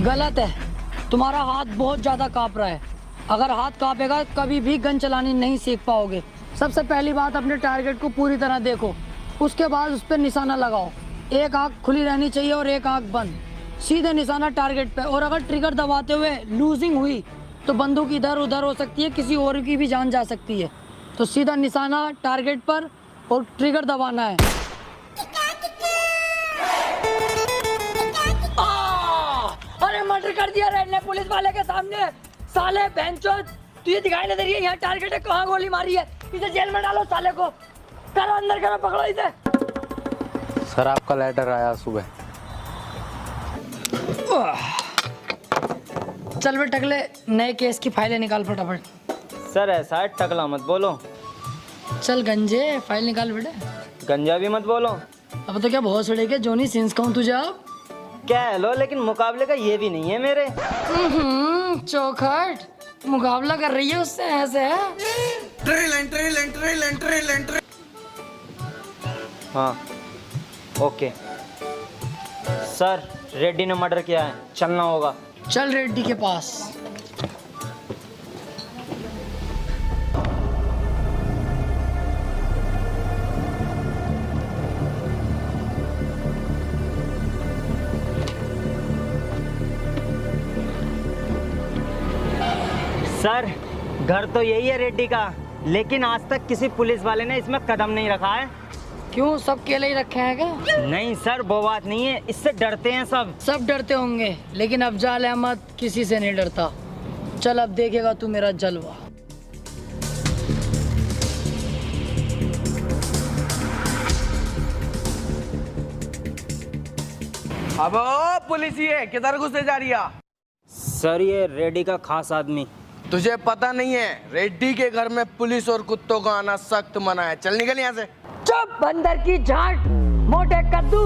गलत है, तुम्हारा हाथ बहुत ज्यादा कांप रहा है। अगर हाथ कांपेगा कभी भी गन चलानी नहीं सीख पाओगे। सबसे पहली बात, अपने टारगेट को पूरी तरह देखो, उसके बाद उस पर निशाना लगाओ। एक आंख खुली रहनी चाहिए और एक आंख बंद, सीधे निशाना टारगेट पे। और अगर ट्रिगर दबाते हुए लूजिंग हुई तो बंदूक इधर उधर हो सकती है, किसी और की भी जान जा सकती है। तो सीधा निशाना टारगेट पर और ट्रिगर दबाना है। अरे मर्डर कर दिया रेड ने पुलिस वाले के सामने। साले बेंचोद, तुझे दिखाई नहीं दे रही है यहाँ टारगेट है, कहाँ गोली मारी है? इसे जेल में डालो साले को। करो अंदर, करो, पकड़ो इसे। सर आपका लेटर आया सुबह। चल बे टकले, नए केस की फाइलें निकाल फटाफट। सर ऐसा है, टकला मत बोलो। चल गंजे, फाइल निकाल बेटे। गंजा भी मत बोलो। अब तो क्या बहुत सड़े के जोनी सिंस कहूँ तुझे अब? क्या लो, लेकिन मुकाबले का ये भी नहीं है मेरे। चौखट, मुकाबला कर रही है उससे ऐसे है? हाँ ओके सर, रेड्डी ने मर्डर किया है, चलना होगा। चल रेड्डी के पास। सर घर तो यही है रेड्डी का, लेकिन आज तक किसी पुलिस वाले ने इसमें कदम नहीं रखा है। क्यों, सब केले ही रखे हैं क्या? नहीं सर, वो बात नहीं है, इससे डरते हैं सब। सब डरते होंगे, लेकिन अफजाल अहमद किसी से नहीं डरता। चल अब देखेगा तू मेरा जलवा। अब पुलिस ये किधर घुसे जा रही है? सर ये रेड्डी का खास आदमी। तुझे पता नहीं है, रेड्डी के घर में पुलिस और कुत्तों का आना सख्त मना है। चल निकल यहाँ से। चुप बंदर की झांट, मोटे कद्दू।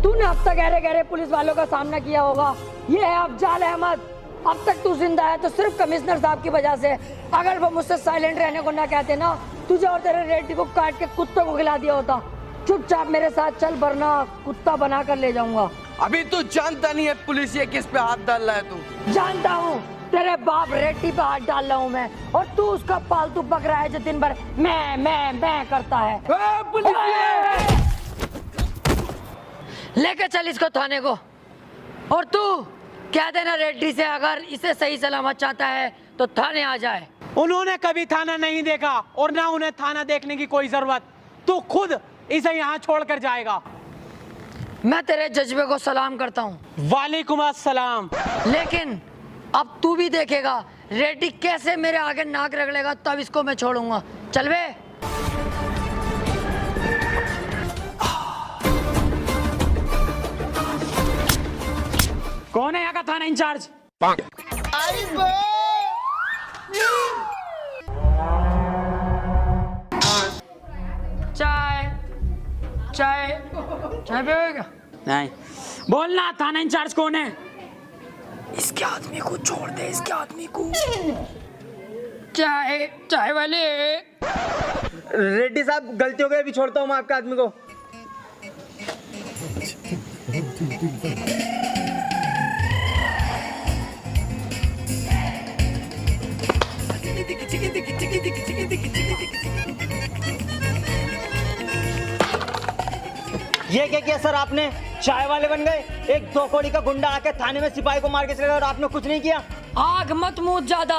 तूने अब तक गहरे गहरे पुलिस वालों का सामना किया होगा। ये है अफजाल अहमद। अब तक तू जिंदा है तो सिर्फ कमिश्नर साहब की वजह से। अगर वो मुझसे साइलेंट रहने को ना कहते ना, तुझे और तेरे रेड्डी को काट के कुत्तों को खिला दिया होता। चुपचाप मेरे साथ चल, वरना कुत्ता बना कर ले जाऊंगा। अभी तू जानता नहीं है पुलिस ये किस पे हाथ डाल रहा है। तू जानता हूँ, तेरे बाप रेड्डी पे हाथ डाल रहा हूँ मैं, और तू उसका पालतू बकरा है जो दिन भर मैं करता है। लेके चल इसको थाने को। और तू कह देना रेड्डी से, अगर इसे सही सलामत चाहता है तो थाने आ जाए। उन्होंने कभी थाना नहीं देखा और ना उन्हें थाना देखने की कोई जरूरत। तू खुद इसे यहाँ छोड़कर जाएगा। मैं तेरे जज्बे को सलाम करता हूँ। वालेकुम अस्सलाम। लेकिन अब तू भी देखेगा रेड्डी कैसे मेरे आगे नाक रगड़ेगा, तब इसको मैं छोड़ूंगा। चल बे। कौन है यहाँ का थाना इंचार्ज? चाय चाय चाय पिएगा? नहीं। बोलना, थाना इंचार्ज कौन है? इसके आदमी को छोड़ दे, इसके आदमी को। चाय चाय वाले। रेड्डी साहब गलती हो गई, अभी छोड़ता हूँ मैं आपके आदमी को। ये क्या किया सर आपने? चाय वाले बन गए। एक 2 कौड़ी का गुंडा आके थाने में सिपाही को मार के चले गया और आपने कुछ नहीं किया। आग मत मूद ज्यादा।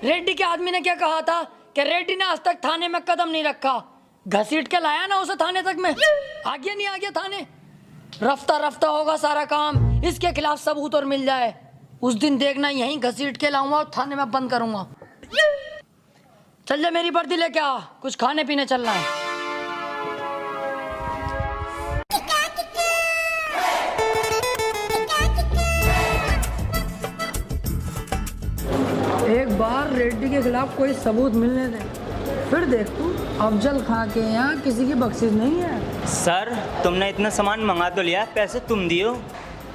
रेड्डी के आदमी ने क्या कहा था कि रेड्डी ने आज तक थाने में कदम नहीं रखा। घसीट के लाया ना उसे थाने तक में। आ गया नहीं आ गया थाने? रफ्ता रफ्ता होगा सारा काम, इसके खिलाफ सबूत और मिल जाए, उस दिन देखना यहीं घसीट के लाऊंगा और थाने में बंद करूंगा। चल जा, मेरी वर्दी लेके आ, कुछ खाने पीने चलना है। एक बार रेड्डी के खिलाफ कोई सबूत मिलने दे, फिर देख तू। अफजल खां के यहाँ किसी की बख्शिश नहीं है। सर तुमने इतना सामान मंगा तो लिया, पैसे तुम दियो।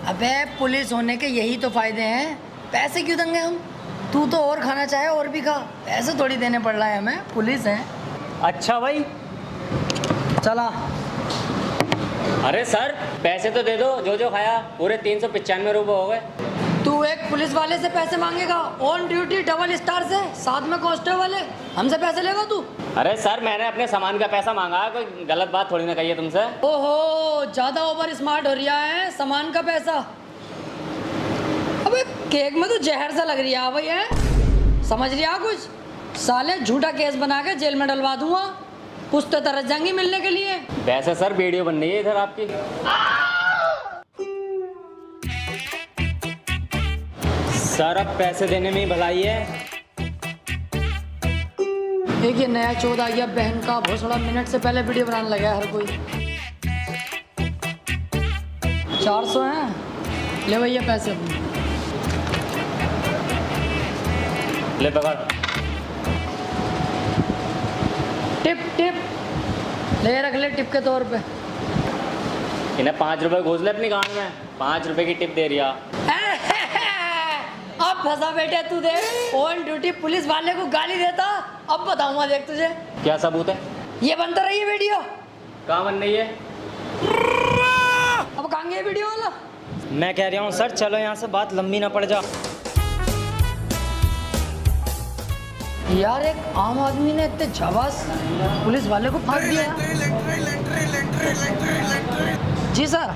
अबे पुलिस होने के यही तो फायदे हैं, पैसे क्यों देंगे हम? तू तो और खाना चाहे और भी खा, पैसे थोड़ी देने पड़ रहा है हमें, पुलिस है। अच्छा भाई चला। अरे सर पैसे तो दे दो, जो जो खाया पूरे 395 रुपये हो गए। तू एक पुलिस वाले से पैसे मांगेगा, ऑन ड्यूटी डबल स्टार से, साथ में कांस्टेबल है, हमसे पैसे लेगा तू? अरे सर मैंने अपने सामान का पैसा मांगा है, कोई गलत बात थोड़ी ना कही है तुमसे। ओहो, ज्यादा ओवर स्मार्ट हो रहा है, सामान का पैसा। अबे केक में तो जहर सा लग रहा है भाई, है समझ रहा कुछ? साले झूठा केस बना के जेल में डलवा दूंगा, पुश्ते तरस जाएंगी मिलने के लिए। वैसे सर वीडियो बन रही है इधर आपकी। सर अब पैसे देने में ही भलाई है। एक ये नया चौथ आ गया बहन का भोसड़ा, मिनट से पहले वीडियो बनाने लगा है हर कोई। 400 हैं, ले भैया पैसे अपने। ले पकड़। टिप टिप ले, रख ले टिप के तौर पे। इन्हें 5 रुपए घोष ले अपनी गांड में, 5 रुपए की टिप दे रिया। अब फंसा बेटे तू, देख ऑन ड्यूटी पुलिस वाले को गाली देता, अब बताऊंगा देख तुझे। क्या सबूत है? ये बनता रही है वीडियो। कहाँ बन रही है? अब कहाँ गया वीडियो वाला? मैं कह रहा हूँ सर चलो यहाँ से, बात लंबी ना पड़ जा। यार एक आम आदमी ने इतने झबास पुलिस वाले को फाड़ दिया। जी सर, आ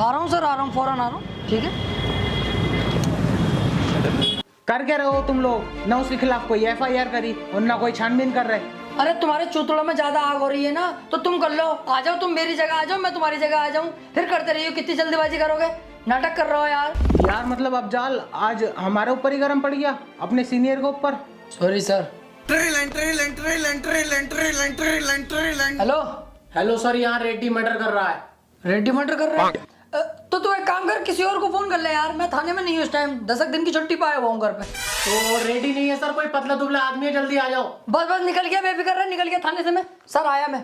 रहा हूँ सर, आ रहा हूँ, फौरन आ रहा हूँ। ठीक है। कर क्या रहे हो तुम लोग? ना उसके खिलाफ कोई FIR करी और ना कोई छानबीन कर रहे। अरे तुम्हारे चूतड़ों में ज्यादा आग हो रही है ना, तो तुम कर लो। आ जाओ, तुम मेरी जगह आ जाओ, मैं तुम्हारी जगह आ जाऊं, फिर करते रहिए। कितनी जल्दीबाजी करोगे? नाटक कर रहे हो यार। यार मतलब अफजाल आज हमारे ऊपर ही गर्म पड़ गया, अपने सीनियर के ऊपर। Sorry sir. Hello hello sir, यहाँ रेड्डी मर्डर कर रहा है। रेड्डी मर्डर कर रहा है? तो तू एक काम कर, किसी और को फोन कर ले यार, मैं थाने में नहीं हूँ इस टाइम, 10 दिन की छुट्टी पाया हुआ हूँ घर पे। तो रेडी नहीं है सर, कोई पतला दुबला आदमी है, जल्दी आ जाओ। बस बस निकल गया, बेफिक्र रह, निकल गया थाने से मैं। सर आया मैं।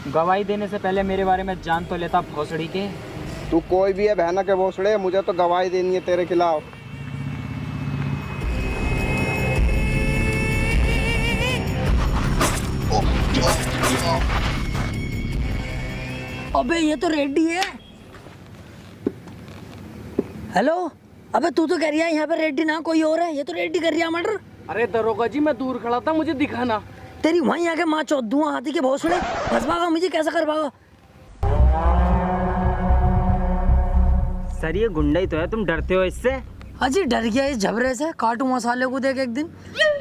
गवाही देने से पहले मेरे बारे में जान तो लेता भोसड़ी के। तू कोई भी है बहना के भोसड़े, मुझे तो गवाही देनी है तेरे खिलाफ। अबे ये तो रेड्डी है। हेलो, अबे तू तो कह रही है यहाँ पे रेड्डी ना कोई और है, ये तो रेड्डी कर रही है मर्डर। अरे दरोगा जी मैं दूर खड़ा था, मुझे दिखा ना। तेरी वहीं आके माँ चौथ दूँ हाथी के भोसड़े, फंस पागा मुझे, कैसा कर पागा? सर ये गुंडा ही तो है, तुम डरते हो इससे? अजी डर गया इस झबरे से, काटू मसाले को देख एक दिन।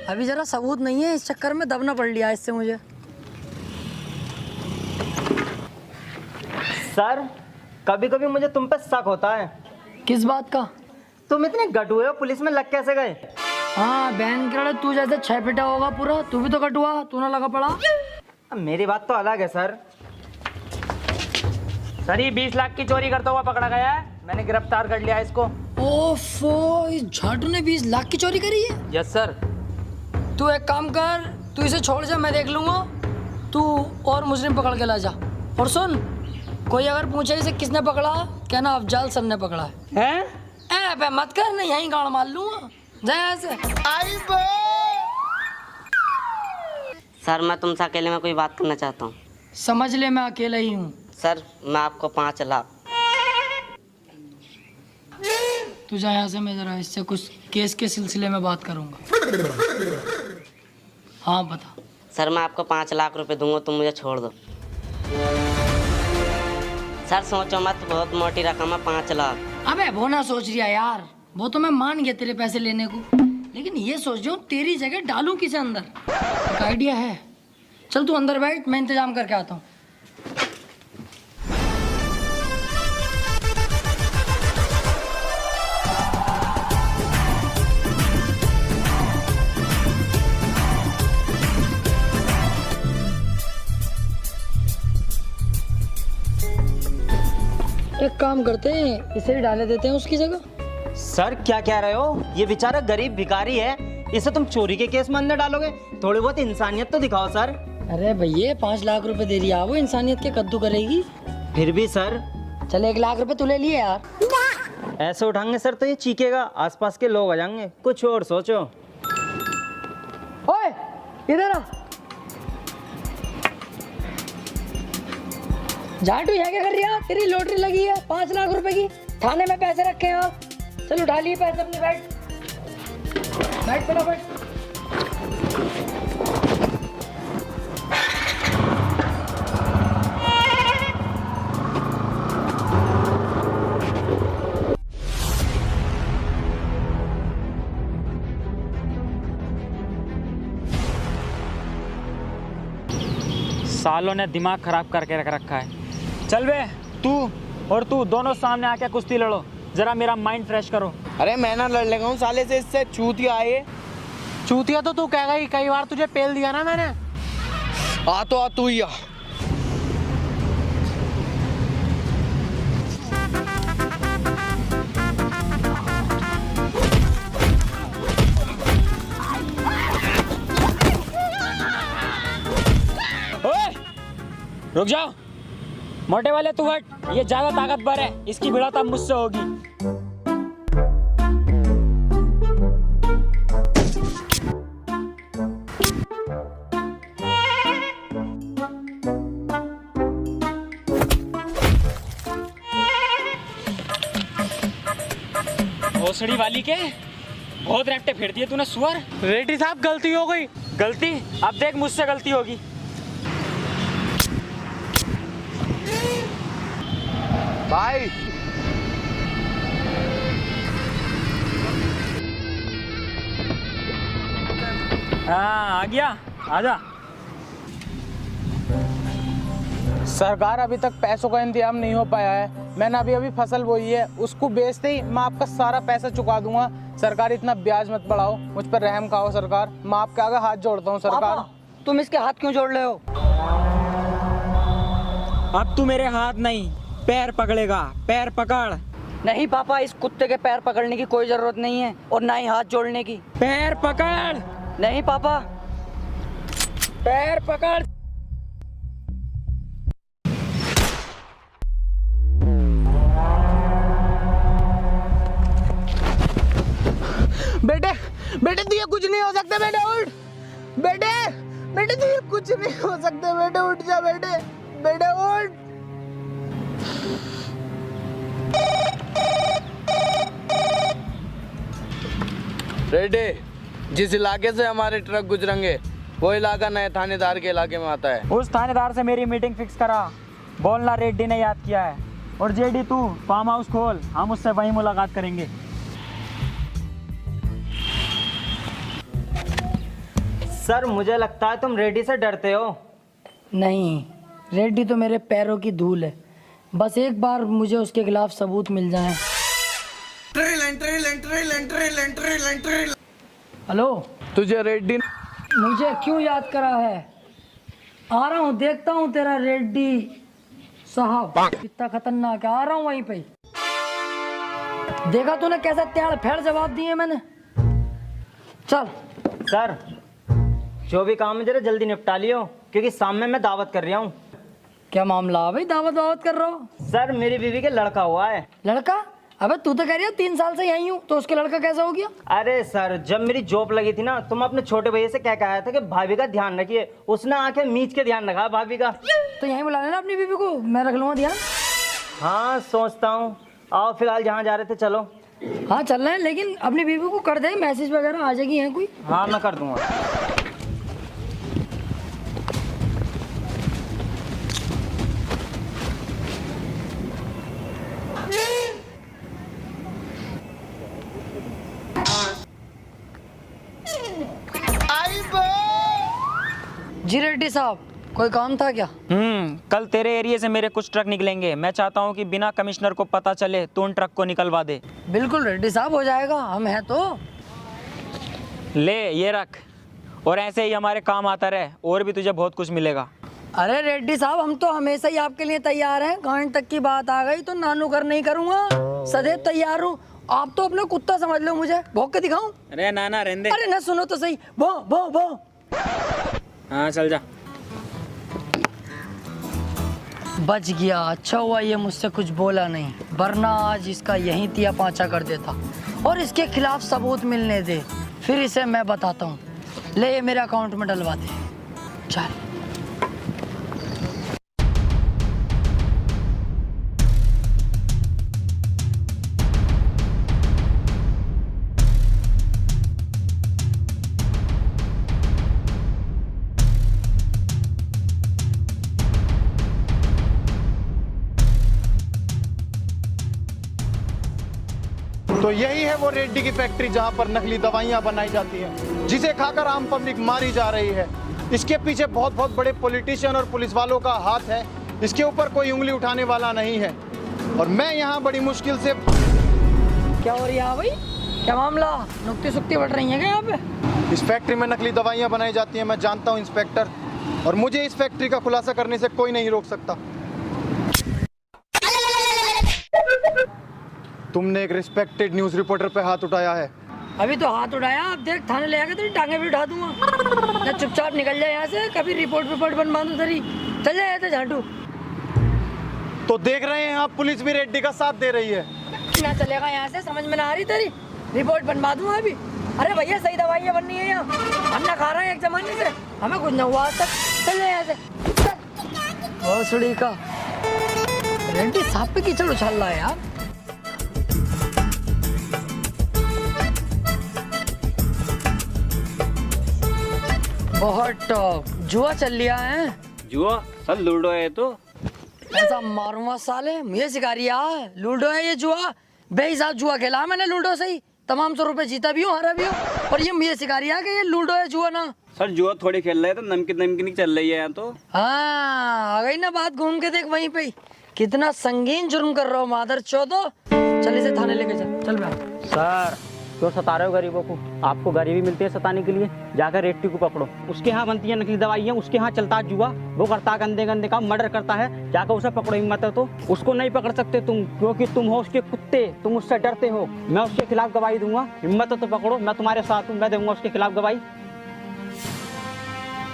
अभी जरा सबूत नहीं है, इस चक्कर में दबना पड़ लिया इससे मुझे। सर कभी कभी मुझे तुम पे शक होता है। किस बात का? तुम इतने गटुए हो, पुलिस में लग कैसे गए? हाँ बहन के, तू जैसे 6 फीटा होगा पूरा, तू भी तो कटुआ, तू ना लगा पड़ा। अब मेरी बात तो अलग है सर। सर ये 20 लाख की चोरी करता हुआ पकड़ा गया है, मैंने गिरफ्तार कर लिया इसको। ओफो, इस झाटू ने 20 लाख की चोरी करी है? Yes sir. तू एक काम कर, तू इसे छोड़ जा, मैं देख लूंगा। तू और मुजरिम पकड़ के ला जा। और सुन, कोई अगर पूछे इसे किसने पकड़ा, कहना अफजाल सर ने पकड़ा है। हैं? बे मत कर, नहीं यहीं गाड़ मार लूंगा। जा यहाँ से। सर मैं तुमसे अकेले में कोई बात करना चाहता हूँ। समझ ले मैं अकेला ही हूँ। सर मैं आपको 5 लाख। तू जा यहाँ से, मैं जरा इससे कुछ केस के सिलसिले में बात करूँगा। हाँ बता। सर मैं आपको 5 लाख रुपए दूंगा, तुम मुझे छोड़ दो। सर सोचो मत, बहुत मोटी रकम है 5 लाख। अबे वो ना सोच रिया यार, वो तो मैं मान गया तेरे पैसे लेने को, लेकिन ये सोच रहा हूँ तेरी जगह डालूं किसे अंदर। एक आइडिया है, चल तू अंदर बैठ, मैं इंतजाम करके आता हूँ। एक काम करते हैं, इसे ही डाले देते हैं उसकी जगह। सर क्या कह रहे हो? ये बेचारा गरीब भिखारी है, इसे तुम चोरी के केस में अंदर डालोगे? थोड़ी बहुत इंसानियत तो दिखाओ सर। अरे भैया 5 लाख रुपए दे दिया, वो इंसानियत के कद्दू करेगी? फिर भी सर। चल 1 लाख रुपए तू ले लिए यार। ऐसे उठाएंगे सर तो ये चीखेगा, आसपास के लोग आ जाएंगे। कुछ और सोचो। ओए इधर आ। झाटू यहाँ क्या कर रही है? तेरी लॉटरी लगी है 5 लाख रुपए की, थाने में पैसे रखे हैं आप। चल उठा लिए पैसे अपने, बैठ बैठ फटाफट। सालों ने दिमाग खराब करके रख रखा है। चल बे, तू और तू दोनों सामने आके कुश्ती लड़ो, जरा मेरा माइंड फ्रेश करो। अरे मैं ना लड़ लेगा हूँ साले से, इससे चूतिया आए। चूतिया तो तू कहेगा ही, कई बार तुझे पेल दिया ना मैंने। आ तो आ तू ही आ। ओए, रुक जाओ। मोटे वाले तू हट, ये ज्यादा ताकतवर है, इसकी भिड़ंत मुझसे होगी। भोसड़ी वाली के बहुत रैप्टे फेर दिए तूने सुअर। रेड्डी साहब गलती हो गई। गलती? अब देख मुझसे गलती होगी। भाई हाँ, आ गया, आजा। सरकार अभी तक पैसों का इंतजाम नहीं हो पाया है। मैंने अभी फसल बोई है, उसको बेचते ही मैं आपका सारा पैसा चुका दूंगा। सरकार इतना ब्याज मत बढ़ाओ, मुझ पर रहम खाओ सरकार। मैं आपके आगे हाथ जोड़ता हूँ सरकार। पापा, तुम इसके हाथ क्यों जोड़ रहे हो? अब तू मेरे हाथ नहीं पैर पकड़ेगा, पैर पकड़। नहीं पापा, इस कुत्ते के पैर पकड़ने की कोई जरूरत नहीं है और ना ही हाथ जोड़ने की। पैर पकड़। नहीं पापा, पैर पकड़। बेटे बेटे तुझे कुछ नहीं हो सकता, बेटे उठ। बेटे बेटे तुझे कुछ नहीं हो सकता, बेटे उठ जा, बेटे बेटे उठ। रेड्डी, जिस इलाके से हमारे ट्रक गुजरेंगे वो इलाका नए थानेदार के इलाके में आता है। उस थानेदार से मेरी मीटिंग फिक्स करा, बोलना रेड्डी ने याद किया है। और जेडी तू फार्म हाउस खोल, हम उससे वहीं मुलाकात करेंगे। सर मुझे लगता है तुम रेड्डी से डरते हो। नहीं, रेड्डी तो मेरे पैरों की धूल है। बस एक बार मुझे उसके खिलाफ सबूत मिल जाए। हेलो, तुझे रेड्डी मुझे क्यों याद करा है? आ रहा हूँ, देखता हूँ तेरा रेड्डी साहब कितना खतरनाक है। आ रहा हूँ वहीं पे। देखा तूने कैसा त्याड़ फैड़ जवाब दिए मैंने। चल। सर जो भी काम है जरा जल्दी निपटा लियो, क्योंकि सामने मैं दावत कर रहा हूँ। क्या मामला है भाई, दावत कर रहा हो? सर मेरी बीवी के लड़का हुआ है। लड़का? अबे तू तो कह रही है 3 साल से यहीं हूँ, तो उसके लड़का कैसा हो गया? अरे सर जब मेरी जॉब लगी थी ना, तो मैं अपने छोटे भैया से क्या कहा था कि भाभी का ध्यान रखिए। उसने आके मीच के ध्यान रखा भाभी का। तो यहीं बुला लेना अपनी बीवी को, मैं रख लूंगा ध्यान। हाँ सोचता हूँ। आओ फिलहाल जहाँ जा रहे थे चलो। हाँ चल रहे हैं, लेकिन अपनी बीवी को कर दे, मैसेज वगैरह आ जाएगी। है कोई? हाँ मैं कर दूंगा। जी रेड्डी साहब, कोई काम था क्या? कल तेरे एरिया से मेरे कुछ ट्रक निकलेंगे। मैं चाहता हूँ कि बिना कमिश्नर को पता चले तो उन ट्रक को निकलवा दे। बिल्कुल रेड्डी साहब, हो जाएगा, हम हैं तो। ले ये रख, और ऐसे ही हमारे काम आता रहे, और भी तुझे बहुत कुछ मिलेगा। अरे रेड्डी साहब, हम तो हमेशा ही आपके लिए तैयार हैं। गांड तक की बात आ गई तो नानू कर नहीं करूँगा, सदैव तैयार हूँ। आप तो अपना कुत्ता समझ लो मुझे। भौंक के दिखाऊं? अरे ना रहने दे। अरे ना, सुनो तो सही। भौ भौ भौ। हाँ चल जा। बच गया, अच्छा हुआ ये मुझसे कुछ बोला नहीं, वरना आज इसका यहीं तिया पांचा कर देता। और इसके खिलाफ सबूत मिलने दे, फिर इसे मैं बताता हूँ। ले ये मेरे अकाउंट में डलवा दे। चल। तो यही है वो रेड्डी की फैक्ट्री जहां पर नकली दवाइयां बनाई जाती हैं, जिसे खाकर आम पब्लिक मारी जा रही है। इसके पीछे बहुत बहुत बड़े पॉलिटिशियन और पुलिस वालों का हाथ है। इसके ऊपर कोई उंगली उठाने वाला नहीं है। और मैं यहाँ बड़ी मुश्किल से। क्या हो रहा है भाई? क्या मामला? नुक्ती सुक्ती बढ़ रही है क्या यहाँ पे? इस फैक्ट्री में नकली दवाइयाँ बनाई जाती हैं, मैं जानता हूँ इंस्पेक्टर, और मुझे इस फैक्ट्री का खुलासा करने से कोई नहीं रोक सकता। तुमने एक रिस्पेक्टेड न्यूज़ रिपोर्टर पे हाथ उठाया है। अभी तो हाथ उठाया, अब देख थाने ले आके तेरी टांगे भी उठा दूंगा। ना चुपचाप निकल जाए यहाँ से, कभी रिपोर्ट बनवा दूँ तेरी। चल जाए तो झाटू। तो देख रहे हैं आप, पुलिस भी रेड्डी का साथ दे रही है। ना चलेगा यहाँ से, समझ में ना आ रही तेरी। रिपोर्ट बनवा दूंगा अभी। अरे भैया सही दवाइयाँ बननी है यहाँ, हम ना खा रहे हैं एक जमाने से, हमें कुछ ना हुआ आज तक। चल जाए यहाँ से। ओ सुड़ी का रेड्डी साहब पे कीचड़ उछाल रहा है यार। बहुत टॉप जुआ चल लिया है। जुआ सर लूडो है तो ऐसा मारूंगा साले, मुझे सिखा रही है लूडो है ये जुआ। बेहिसाब जुआ खेला मैंने लूडो से ही, तमाम 100 रुपए जीता भी हूँ, हारा भी हूँ। और ये मुझे सिखा रही है कि ये लूडो है जुआ ना। सर जुआ थोड़ी खेल रहे हैं तो नमकीन चल रही है यहाँ तो। हाँ आ गई ना बात, घूम के देख वहीं पे। कितना संगीन जुर्म कर रहा हो मादर चौदो। चल इसे थाने लेके चल भाई। सर क्यों सता रहे हो गरीबों को? आपको गरीबी मिलती है सताने के लिए। जाकर रेड्डी को पकड़ो, उसके यहाँ बनती है नकली दवाइयाँ, उसके यहाँ चलता है जुआ, वो करता है गंदे गंदे काम, मर्डर करता है। जाकर उसे पकड़ो, हिम्मत है तो। उसको नहीं पकड़ सकते तुम, क्योंकि तुम हो उसके कुत्ते, तुम उससे डरते हो। मैं उसके खिलाफ गवाही दूंगा, हिम्मत है तो पकड़ो, मैं तुम्हारे साथ हूँ, मैं दूंगा उसके खिलाफ गवाही।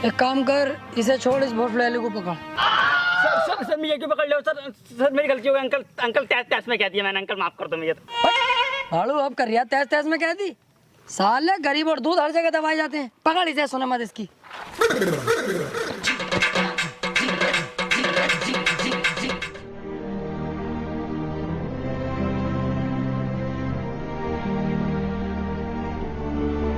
एक काम कर, इसे छोड़, इस भोसले को पकड़। सर मुझे क्यों पकड़ लो सर मेरी गलती हो गई। अंकल तैस में कह दिया मैंने, अंकल माफ कर दो मुझे। भाड़ू अब कर रहा तैस में कह दी। साले गरीब और दूध हर जगह दबाए जाते हैं। पकड़ इसे, सुना मत इसकी।